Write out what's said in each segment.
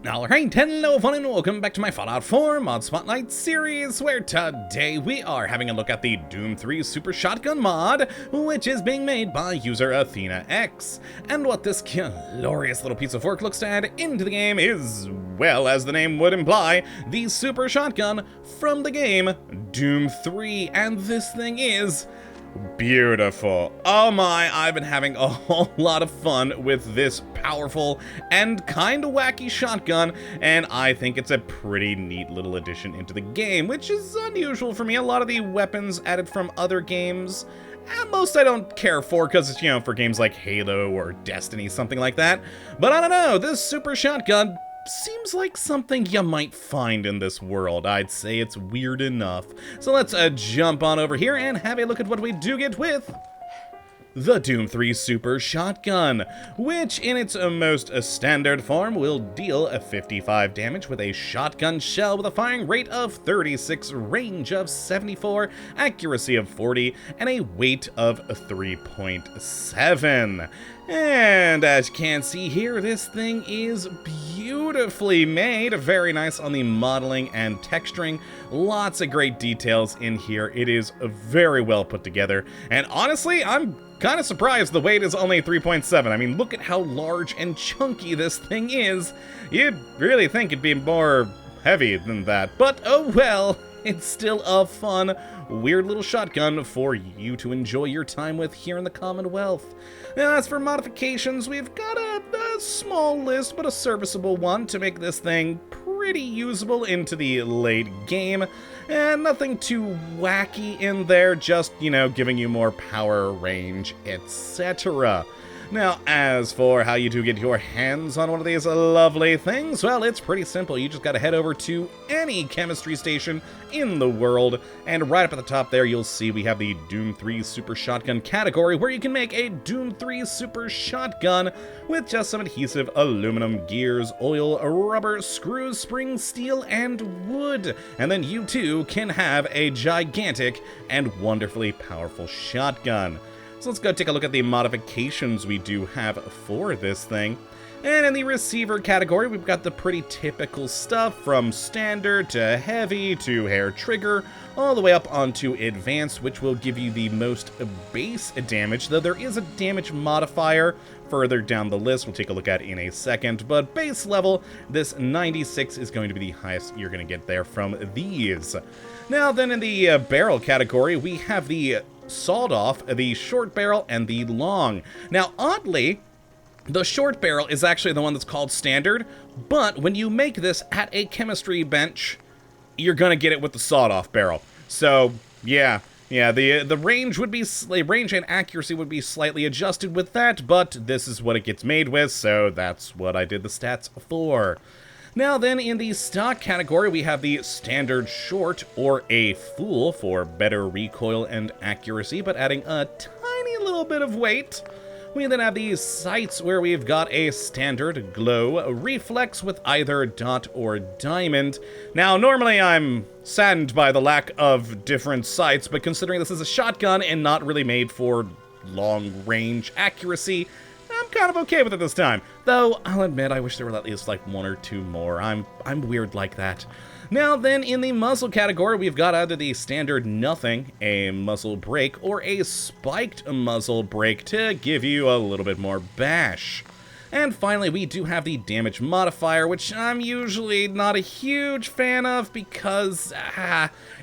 Alright, hello everyone and welcome back to my Fallout 4 Mod Spotlight series, where today we are having a look at the Doom 3 Super Shotgun mod, which is being made by user Athena X. And what this glorious little piece of work looks to add into the game is, well, as the name would imply, the Super Shotgun from the game Doom 3, and this thing is beautiful. Oh my, I've been having a whole lot of fun with this powerful and kind of wacky shotgun, and I think it's a pretty neat little addition into the game, which is unusual for me. A lot of the weapons added from other games, most I don't care for because it's, for games like Halo or Destiny, something like that. But I don't know, this super shotgun seems like something you might find in this world. I'd say it's weird enough. So let's jump on over here and have a look at what we do get with the Doom 3 Super Shotgun, which in its most standard form will deal 55 damage with a shotgun shell with a firing rate of 36, range of 74, accuracy of 40, and a weight of 3.7. And as you can see here, this thing is beautifully made. Very nice on the modeling and texturing. Lots of great details in here. It is very well put together. And honestly, I'm kind of surprised the weight is only 3.7. I mean, look at how large and chunky this thing is. You'd really think it'd be more heavy than that. But oh well, it's still a fun, weird little shotgun for you to enjoy your time with here in the Commonwealth. Now, as for modifications, we've got a small list, but a serviceable one to make this thing pretty usable into the late game. And nothing too wacky in there, just, giving you more power, range, etc. Now, as for how you do get your hands on one of these lovely things, well, it's pretty simple. You just gotta head over to any chemistry station in the world, and right up at the top there, you'll see we have the Doom 3 Super Shotgun category, where you can make a Doom 3 Super Shotgun with just some adhesive aluminum gears, oil, rubber, screws, springs, steel, and wood. And then you too can have a gigantic and wonderfully powerful shotgun. So let's go take a look at the modifications we do have for this thing. And in the receiver category, we've got the pretty typical stuff from standard to heavy to hair trigger, all the way up onto advanced, which will give you the most base damage, though there is a damage modifier further down the list we'll take a look at in a second. But base level, this 96 is going to be the highest you're going to get there from these. Now then, in the barrel category, we have the sawed-off, the short barrel, and the long. Now, oddly, the short barrel is actually the one that's called standard, but when you make this at a chemistry bench, you're gonna get it with the sawed-off barrel. So, yeah, the range would be, range and accuracy would be slightly adjusted with that, but this is what it gets made with, so that's what I did the stats for. Now then, in the stock category, we have the standard short, or a full, for better recoil and accuracy, but adding a tiny little bit of weight. We then have these sights, where we've got a standard glow reflex with either dot or diamond. Now, normally I'm saddened by the lack of different sights, but considering this is a shotgun and not really made for long range accuracy, I'm kind of okay with it this time. Though, I'll admit, I wish there were at least like one or two more. I'm weird like that. Now then, in the muzzle category, we've got either the standard nothing, a muzzle brake, or a spiked muzzle brake to give you a little bit more bash. And finally, we do have the damage modifier, which I'm usually not a huge fan of because,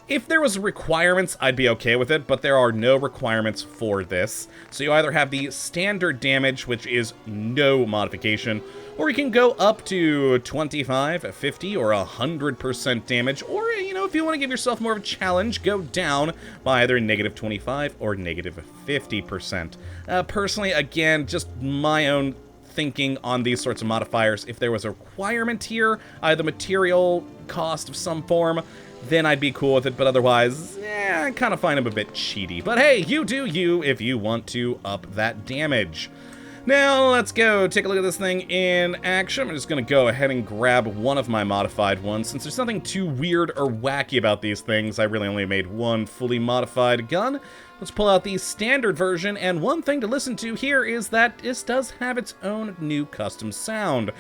if there was requirements, I'd be okay with it, but there are no requirements for this. So you either have the standard damage, which is no modification, or you can go up to 25, 50, or 100% damage, or, if you want to give yourself more of a challenge, go down by either negative 25 or negative 50%. Personally, again, just my own thinking on these sorts of modifiers. If there was a requirement here, either material cost of some form, then I'd be cool with it, but otherwise, I kind of find them a bit cheaty. But hey, you do you if you want to up that damage. Now, let's go take a look at this thing in action. I'm just going to go ahead and grab one of my modified ones. Since there's nothing too weird or wacky about these things, I really only made one fully modified gun. let's pull out the standard version, and one thing to listen to here is that this does have its own new custom sound.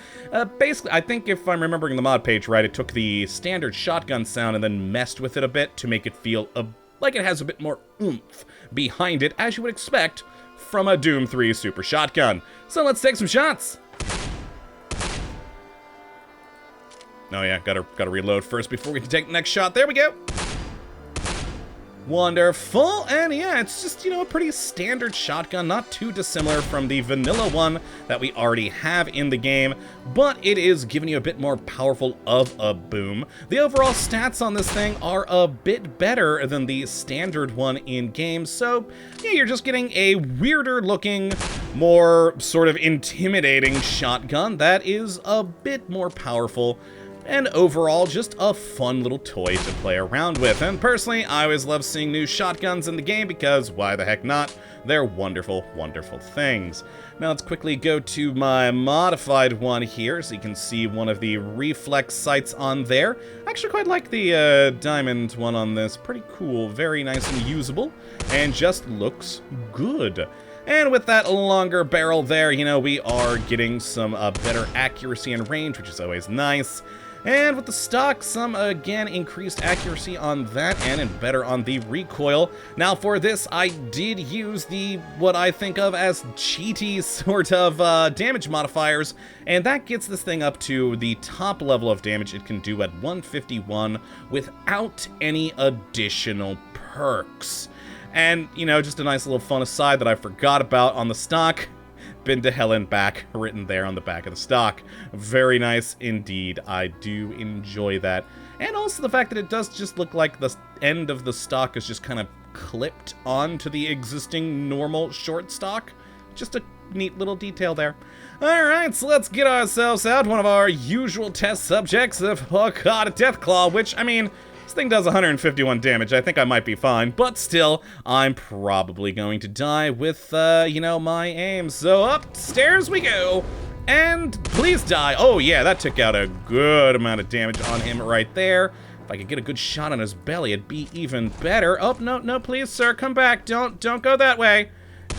Basically, I think if I'm remembering the mod page right, it took the standard shotgun sound and then messed with it a bit to make it feel like it has a bit more oomph behind it, as you would expect from a Doom 3 Super Shotgun. So let's take some shots. Oh yeah, gotta reload first before we can take the next shot. There we go. Wonderful, and yeah, it's just, you know, a pretty standard shotgun, not too dissimilar from the vanilla one that we already have in the game, but it is giving you a bit more powerful of a boom. The overall stats on this thing are a bit better than the standard one in game, so yeah, you're just getting a weirder looking, more sort of intimidating shotgun that is a bit more powerful. And overall, just a fun little toy to play around with. And personally, I always love seeing new shotguns in the game because why the heck not? They're wonderful, wonderful things. Now let's quickly go to my modified one here so you can see one of the reflex sights on there. I actually quite like the diamond one on this. Pretty cool, very nice and usable, and just looks good. And with that longer barrel there, you know, we are getting some better accuracy and range, which is always nice. And with the stock, some, again, increased accuracy on that and better on the recoil. Now for this, I did use what I think of as cheaty sort of damage modifiers, and that gets this thing up to the top level of damage it can do at 151 without any additional perks. And, you know, just a nice little fun aside that I forgot about on the stock. Been to hell and back, written there on the back of the stock. Very nice indeed. I do enjoy that. And also the fact that it does just look like the end of the stock is just kind of clipped onto the existing normal short stock. Just a neat little detail there. Alright, so let's get ourselves out one of our usual test subjects of, oh god, a Deathclaw, which, I mean, this thing does 151 damage. I think I might be fine, but still, I'm probably going to die with, you know, my aim. So upstairs we go, and please die. Oh yeah, that took out a good amount of damage on him right there. If I could get a good shot on his belly, it'd be even better. Oh, no, no, please, sir, come back. Don't go that way.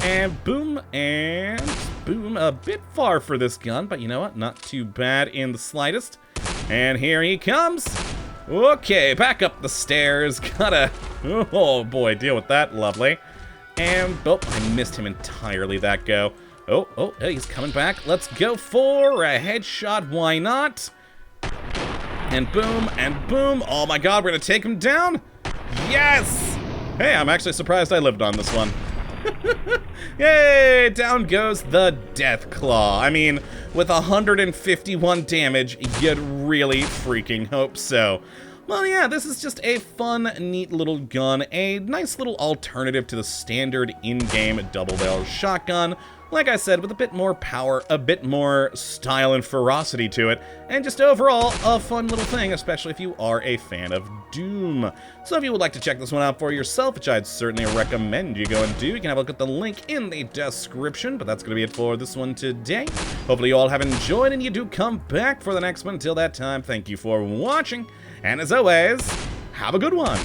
And boom, and boom. A bit far for this gun, but you know what? Not too bad in the slightest. And here he comes. Okay, back up the stairs. Gotta, oh boy, deal with that. Lovely. And, oh, I missed him entirely, that go. Oh, hey, he's coming back. Let's go for a headshot. Why not? And boom, and boom. Oh my god, we're gonna take him down. Yes! Hey, I'm actually surprised I lived on this one. Yay! Down goes the Deathclaw. I mean, with 151 damage, you'd really freaking hope so. Well, yeah, this is just a fun, neat little gun, a nice little alternative to the standard in-game double-barrel shotgun. Like I said, with a bit more power, a bit more style and ferocity to it, and just overall, a fun little thing, especially if you are a fan of Doom. So if you would like to check this one out for yourself, which I'd certainly recommend you go and do, you can have a look at the link in the description, but that's going to be it for this one today. Hopefully you all have enjoyed, and you do come back for the next one. Until that time, thank you for watching, and as always, have a good one.